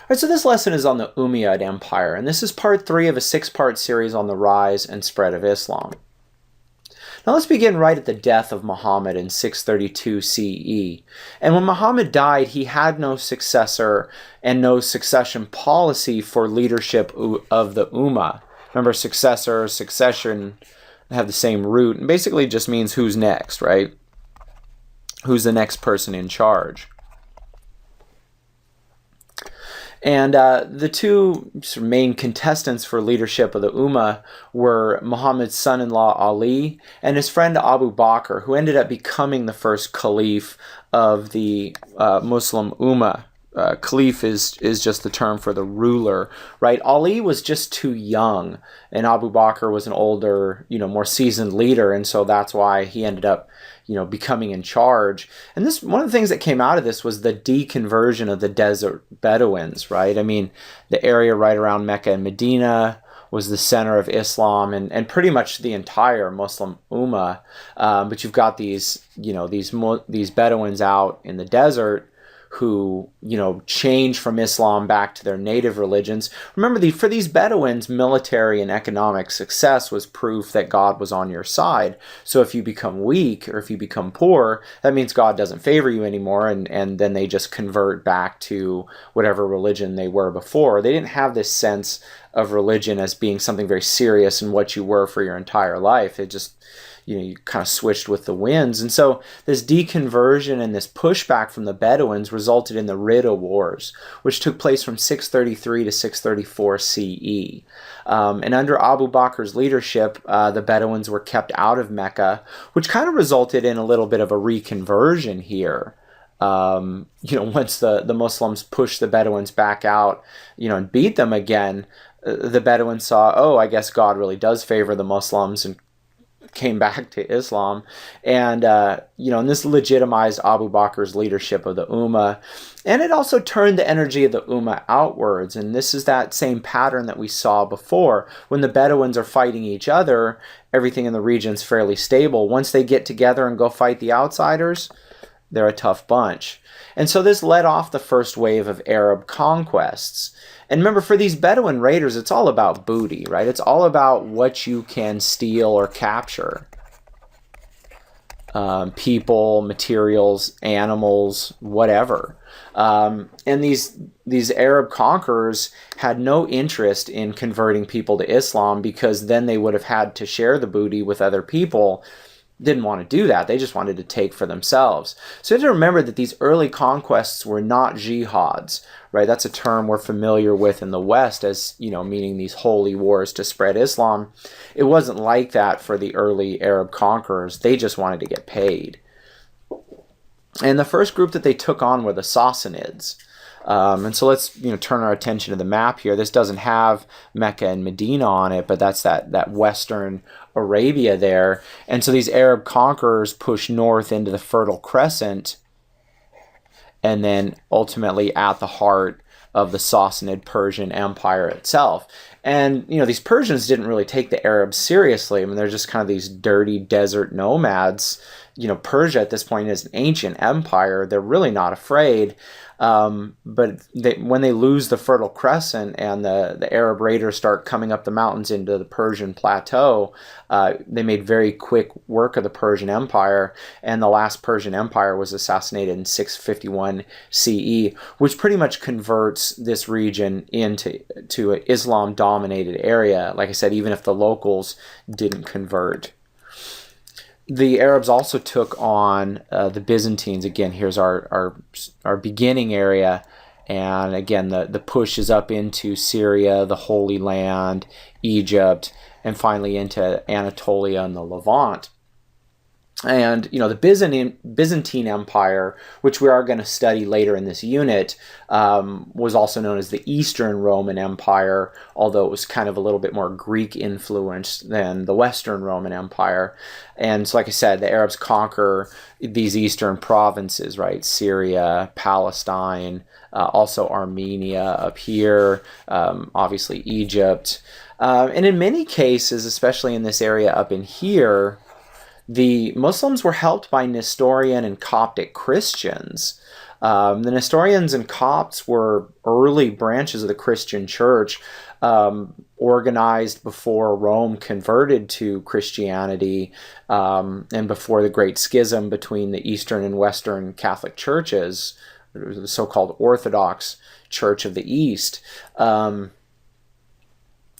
Alright, so this lesson is on the Umayyad Empire, and this is part 3 of a 6-part series on the rise and spread of Islam. Now let's begin right at the death of Muhammad in 632 CE. And when Muhammad died, he had no successor and no succession policy for leadership of the Umma. Remember, successor, succession have the same root, and basically just means who's next, right? Who's the next person in charge. And the two main contestants for leadership of the Ummah were Muhammad's son-in-law Ali and his friend Abu Bakr, who ended up becoming the first caliph of the Muslim Ummah. Caliph is just the term for the ruler, right? Ali was just too young, and Abu Bakr was an older, more seasoned leader, and so that's why he ended up becoming in charge. And this, one of the things that came out of this was the deconversion of the desert Bedouins, right? I mean, the area right around Mecca and Medina was the center of Islam and pretty much the entire Muslim Ummah. But you've got these Bedouins out in the desert who, change from Islam back to their native religions. Remember, for these Bedouins, military and economic success was proof that God was on your side. So if you become weak or if you become poor, that means God doesn't favor you anymore, and then they just convert back to whatever religion they were before. They didn't have this sense of religion as being something very serious and what you were for your entire life. It just, you kind of switched with the winds. And so this deconversion and this pushback from the Bedouins resulted in the Ridda Wars, which took place from 633 to 634 CE. And under Abu Bakr's leadership, the Bedouins were kept out of Mecca, which kind of resulted in a little bit of a reconversion here. Once the Muslims pushed the Bedouins back out, and beat them again, the Bedouins saw, oh, I guess God really does favor the Muslims, and came back to Islam. And and this legitimized Abu Bakr's leadership of the Ummah, and it also turned the energy of the Ummah outwards. And this is that same pattern that we saw before. When the Bedouins are fighting each other, everything in the region's fairly stable. Once they get together and go fight the outsiders, they're a tough bunch. And so this led off the first wave of Arab conquests. And remember, for these Bedouin raiders, it's all about booty, right? It's all about what you can steal or capture. People, materials, animals, whatever. And these Arab conquerors had no interest in converting people to Islam, because then they would have had to share the booty with other people. Didn't want to do that. They just wanted to take for themselves. So you have to remember that these early conquests were not jihads, right? That's a term we're familiar with in the West as, meaning these holy wars to spread Islam. It wasn't like that for the early Arab conquerors. They just wanted to get paid. And the first group that they took on were the Sassanids. And so let's turn our attention to the map here. This doesn't have Mecca and Medina on it, but that's that western Arabia there. And so these Arab conquerors push north into the Fertile Crescent, and then ultimately at the heart of the Sassanid Persian Empire itself. And these Persians didn't really take the Arabs seriously. I mean, they're just kind of these dirty desert nomads. Persia at this point is an ancient empire. They're really not afraid. But when they lose the Fertile Crescent and the Arab raiders start coming up the mountains into the Persian plateau, they made very quick work of the Persian Empire, and the last Persian Empire was assassinated in 651 CE, which pretty much converts this region into an Islam-dominated area. Like I said, even if the locals didn't convert. The Arabs also took on the Byzantines. Again, here's our beginning area, and again the push is up into Syria, the Holy Land, Egypt, and finally into Anatolia and the Levant. And the Byzantine Empire, which we are going to study later in this unit, was also known as the Eastern Roman Empire, although it was kind of a little bit more Greek influenced than the Western Roman Empire. And so, like I said, the Arabs conquer these eastern provinces, right? Syria, Palestine, also Armenia up here, obviously Egypt. And in many cases, especially in this area up in here, the Muslims were helped by Nestorian and Coptic Christians. The Nestorians and Copts were early branches of the Christian church, organized before Rome converted to Christianity, and before the Great Schism between the Eastern and Western Catholic churches, the so-called Orthodox Church of the East.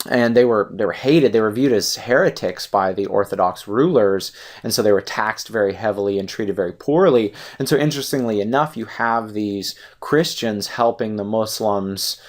And they were hated. They were viewed as heretics by the Orthodox rulers, and so they were taxed very heavily and treated very poorly. And so, interestingly enough, you have these Christians helping the Muslims,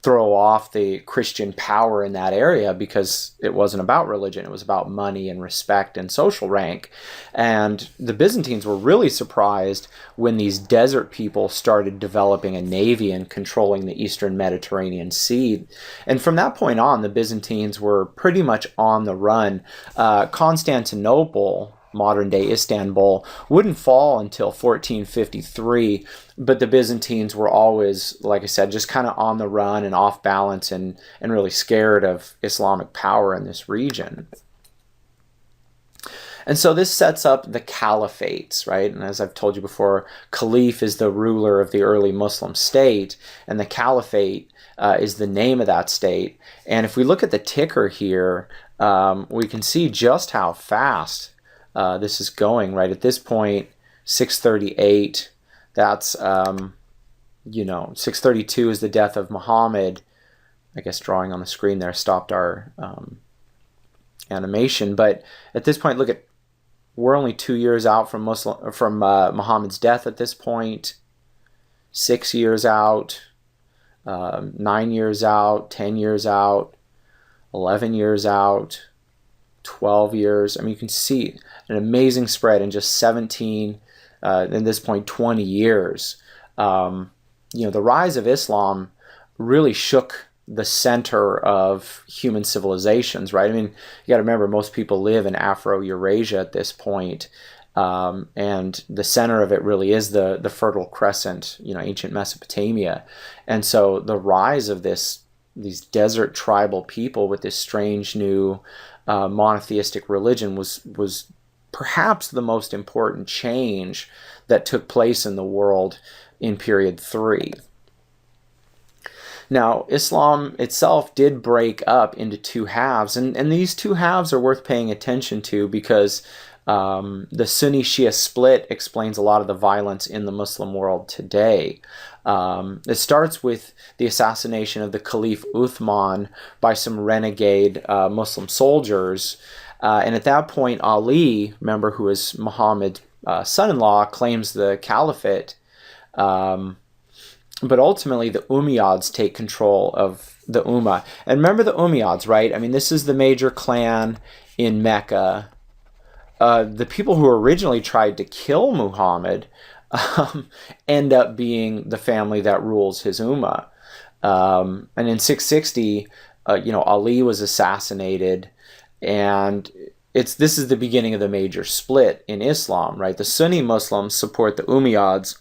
throw off the Christian power in that area, because it wasn't about religion. It was about money and respect and social rank. And the Byzantines were really surprised when these desert people started developing a navy and controlling the Eastern Mediterranean Sea. And from that point on, the Byzantines were pretty much on the run. Constantinople, modern-day Istanbul, wouldn't fall until 1453, but the Byzantines were always, like I said, just kind of on the run and off balance, and really scared of Islamic power in this region. And so this sets up the caliphates, right? And as I've told you before, caliph is the ruler of the early Muslim state, and the caliphate is the name of that state. And if we look at the ticker here, we can see just how fast this is going, right? At this point, 638, that's, 632 is the death of Muhammad. I guess drawing on the screen there stopped our animation. But at this point, look, we're only 2 years out from Muhammad's death at this point, 6 years out, 9 years out, 10 years out, 11 years out, 12 years. I mean, you can see an amazing spread in just 17, in this point, 20 years. The rise of Islam really shook the center of human civilizations, right? I mean, you got to remember, most people live in Afro-Eurasia at this point, and the center of it really is the Fertile Crescent, ancient Mesopotamia. And so the rise of these desert tribal people with this strange new monotheistic religion was perhaps the most important change that took place in the world in period 3. Now, Islam itself did break up into two halves, and these two halves are worth paying attention to, because the Sunni-Shia split explains a lot of the violence in the Muslim world today. It starts with the assassination of the Caliph Uthman by some renegade Muslim soldiers. And at that point, Ali, remember, who is Muhammad's son-in-law, claims the caliphate. But ultimately, the Umayyads take control of the Umma. And remember the Umayyads, right? I mean, this is the major clan in Mecca. The people who originally tried to kill Muhammad end up being the family that rules his Umma. And in 660, Ali was assassinated, and this is the beginning of the major split in Islam, right? The Sunni Muslims support the Umayyads,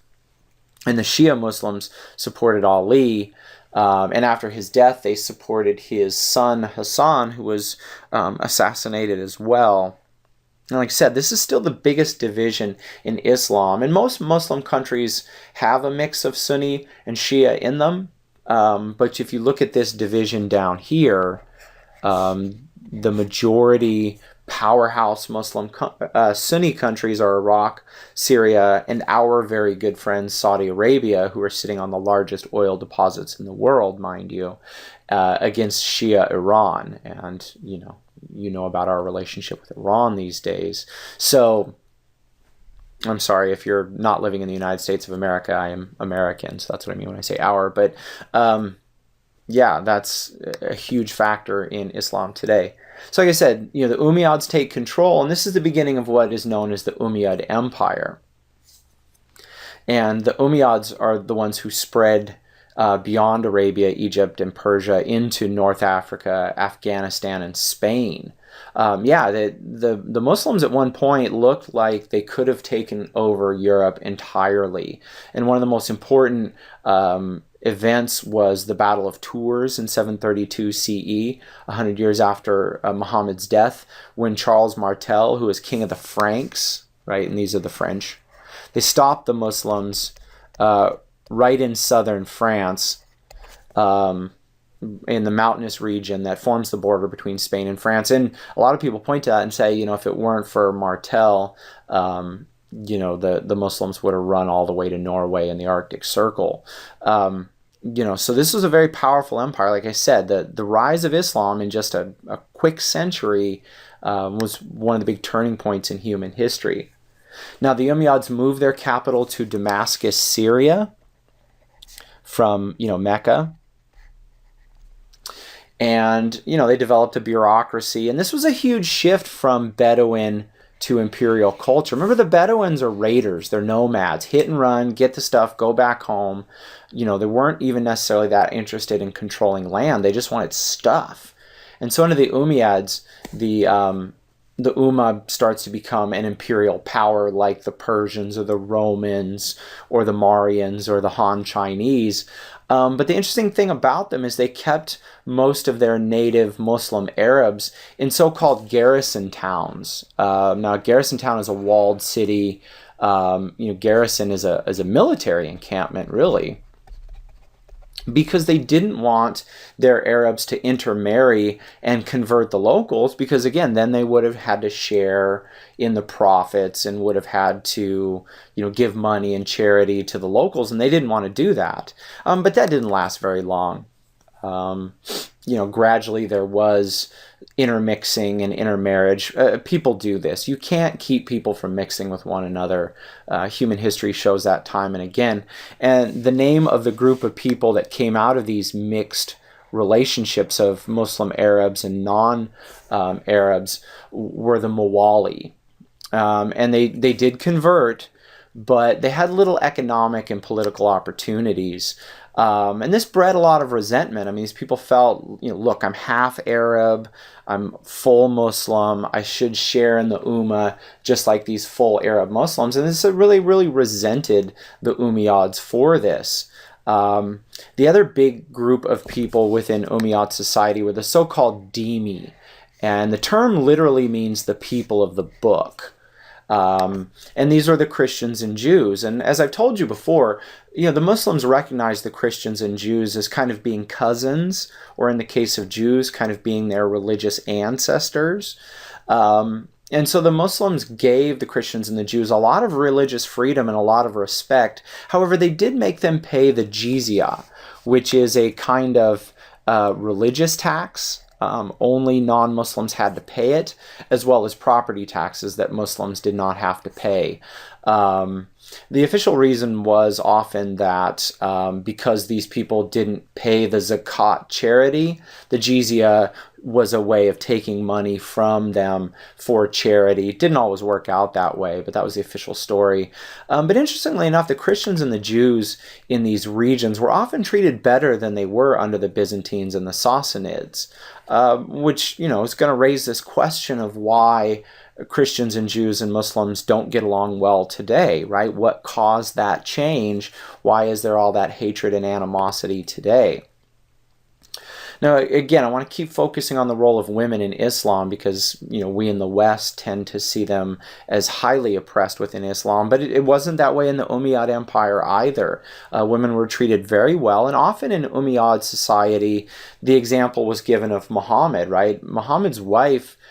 and the Shia Muslims supported Ali. And after his death, they supported his son Hassan, who was assassinated as well. And like I said, this is still the biggest division in Islam. And most Muslim countries have a mix of Sunni and Shia in them. But if you look at this division down here, the majority powerhouse Muslim Sunni countries are Iraq, Syria, and our very good friends Saudi Arabia, who are sitting on the largest oil deposits in the world, mind you, against Shia Iran. And, you know about our relationship with Iran these days. So I'm sorry if you're not living in the United States of America. I am American, so that's what I mean when I say our. But yeah, that's a huge factor in Islam today. So like I said, the Umayyads take control, and this is the beginning of what is known as the Umayyad Empire. And the Umayyads are the ones who spread beyond Arabia, Egypt, and Persia into North Africa, Afghanistan, and Spain. The Muslims at one point looked like they could have taken over Europe entirely. And one of the most important events was the Battle of Tours in 732 CE, 100 years after Muhammad's death, when Charles Martel, who was king of the Franks, right, and these are the French, they stopped the Muslims right in southern France, in the mountainous region that forms the border between Spain and France. And a lot of people point to that and say, if it weren't for Martel, the Muslims would have run all the way to Norway in the Arctic Circle. So this was a very powerful empire. Like I said, the rise of Islam in just a quick century was one of the big turning points in human history. Now, the Umayyads moved their capital to Damascus, Syria, from Mecca. And, they developed a bureaucracy. And this was a huge shift from Bedouin to imperial culture. Remember, the Bedouins are raiders. They're nomads. Hit and run, get the stuff, go back home. They weren't even necessarily that interested in controlling land. They just wanted stuff. And so under the Umayyads, the Umma starts to become an imperial power like the Persians or the Romans or the Marians or the Han Chinese. But the interesting thing about them is they kept most of their native Muslim Arabs in so-called garrison towns. Now, a garrison town is a walled city. Garrison is a military encampment, really, because they didn't want their Arabs to intermarry and convert the locals, because again, then they would have had to share in the profits and would have had to, give money and charity to the locals, and they didn't want to do that. But that didn't last very long. Gradually there was intermixing and intermarriage. People do this. You can't keep people from mixing with one another. Human history shows that time and again. And the name of the group of people that came out of these mixed relationships of Muslim Arabs and non-Arabs were the Mawali. And they did convert, but they had little economic and political opportunities. And this bred a lot of resentment. I mean, these people felt, look, I'm half Arab, I'm full Muslim, I should share in the Umma just like these full Arab Muslims. And this really, really resented the Umayyads for this. The other big group of people within Umayyad society were the so-called dhimmi. And the term literally means the people of the book. And these are the Christians and Jews. And as I've told you before, the Muslims recognize the Christians and Jews as kind of being cousins, or in the case of Jews, kind of being their religious ancestors. And so the Muslims gave the Christians and the Jews a lot of religious freedom and a lot of respect. However, they did make them pay the jizya, which is a kind of religious tax. Only non-Muslims had to pay it, as well as property taxes that Muslims did not have to pay. The official reason was often that because these people didn't pay the zakat charity, the jizya was a way of taking money from them for charity. It didn't always work out that way, but that was the official story. But interestingly enough, the Christians and the Jews in these regions were often treated better than they were under the Byzantines and the Sassanids, which, is going to raise this question of why Christians and Jews and Muslims don't get along well today, right? What caused that change? Why is there all that hatred and animosity today? Now, again, I want to keep focusing on the role of women in Islam because, we in the West tend to see them as highly oppressed within Islam, but it wasn't that way in the Umayyad Empire either. Women were treated very well, and often in Umayyad society, the example was given of Muhammad, right? Muhammad's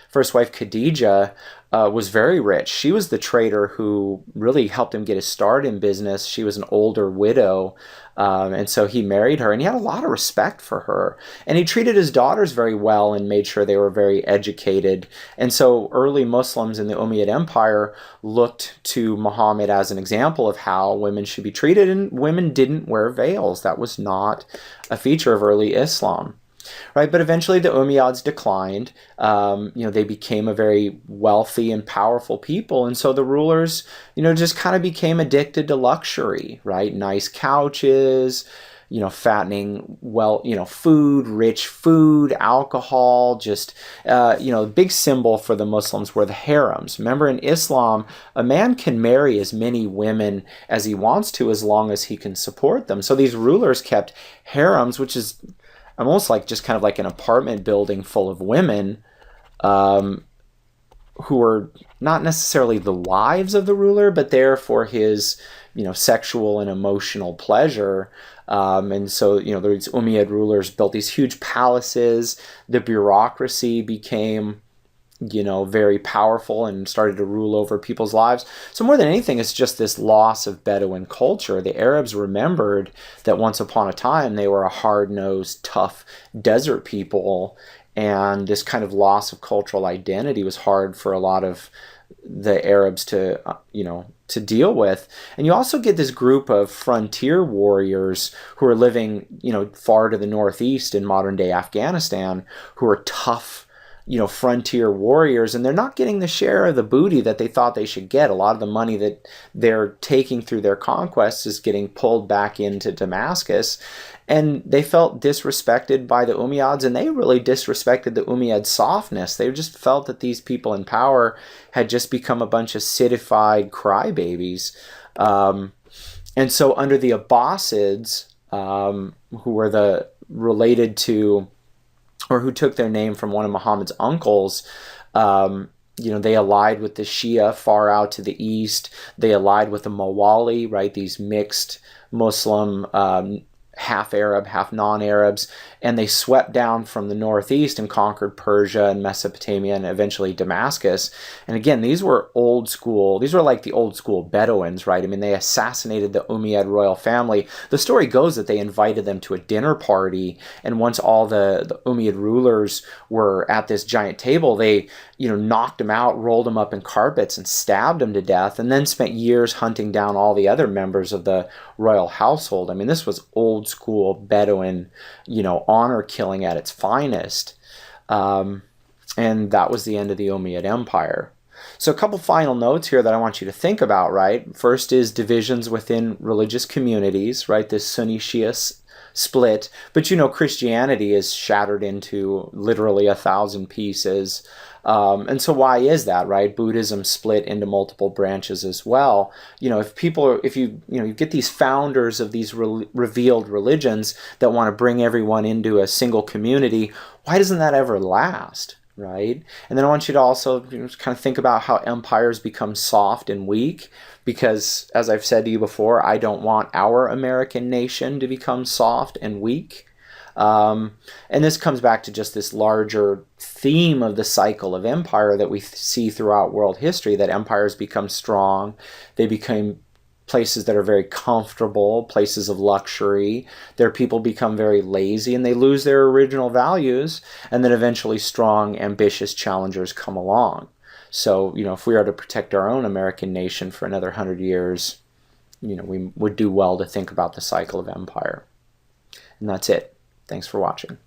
first wife Khadija, was very rich. She was the trader who really helped him get his start in business. She was an older widow, and so he married her, and he had a lot of respect for her. And he treated his daughters very well and made sure they were very educated. And so early Muslims in the Umayyad Empire looked to Muhammad as an example of how women should be treated, and women didn't wear veils. That was not a feature of early Islam. Right, but eventually the Umayyads declined. They became a very wealthy and powerful people, and so the rulers, just kind of became addicted to luxury. Right, nice couches, fattening, food, rich food, alcohol. Just, the big symbol for the Muslims were the harems. Remember, in Islam, a man can marry as many women as he wants to, as long as he can support them. So these rulers kept harems, which is almost like just kind of like an apartment building full of women who were not necessarily the wives of the ruler, but there for his, sexual and emotional pleasure. And so, these Umayyad rulers built these huge palaces. The bureaucracy became, very powerful and started to rule over people's lives. So more than anything, it's just this loss of Bedouin culture. The Arabs remembered that once upon a time they were a hard-nosed, tough desert people, and this kind of loss of cultural identity was hard for a lot of the Arabs to deal with. And you also get this group of frontier warriors who are living, far to the northeast in modern-day Afghanistan, who are tough, frontier warriors, and they're not getting the share of the booty that they thought they should get. A lot of the money that they're taking through their conquests is getting pulled back into Damascus, and they felt disrespected by the Umayyads, and they really disrespected the Umayyad softness. They just felt that these people in power had just become a bunch of citified crybabies. And so under the Abbasids, who were related to, or who took their name from one of Muhammad's uncles, they allied with the Shia far out to the east. They allied with the Mawali, right? These mixed Muslim, half Arab, half non-Arabs, and they swept down from the northeast and conquered Persia and Mesopotamia and eventually Damascus. And again, these were like the old school Bedouins, right? I mean, they assassinated the Umayyad royal family. The story goes that they invited them to a dinner party, and once all the Umayyad rulers were at this giant table, they knocked them out, rolled them up in carpets, and stabbed them to death, and then spent years hunting down all the other members of the royal household. I mean, this was old school Bedouin, honor killing at its finest. And that was the end of the Umayyad Empire. So a couple final notes here that I want you to think about, right? First is divisions within religious communities, right? This Sunni Shia split. But Christianity is shattered into literally 1,000 pieces. And so why is that, right? Buddhism split into multiple branches as well. If you get these founders of these revealed religions that want to bring everyone into a single community, why doesn't that ever last, right? And then I want you to also kind of think about how empires become soft and weak, because as I've said to you before, I don't want our American nation to become soft and weak. And this comes back to just this larger theme of the cycle of empire that we see throughout world history, that empires become strong, they become places that are very comfortable, places of luxury. Their people become very lazy and they lose their original values, and then eventually strong, ambitious challengers come along. So, if we are to protect our own American nation for another 100 years, we would do well to think about the cycle of empire. And that's it. Thanks for watching.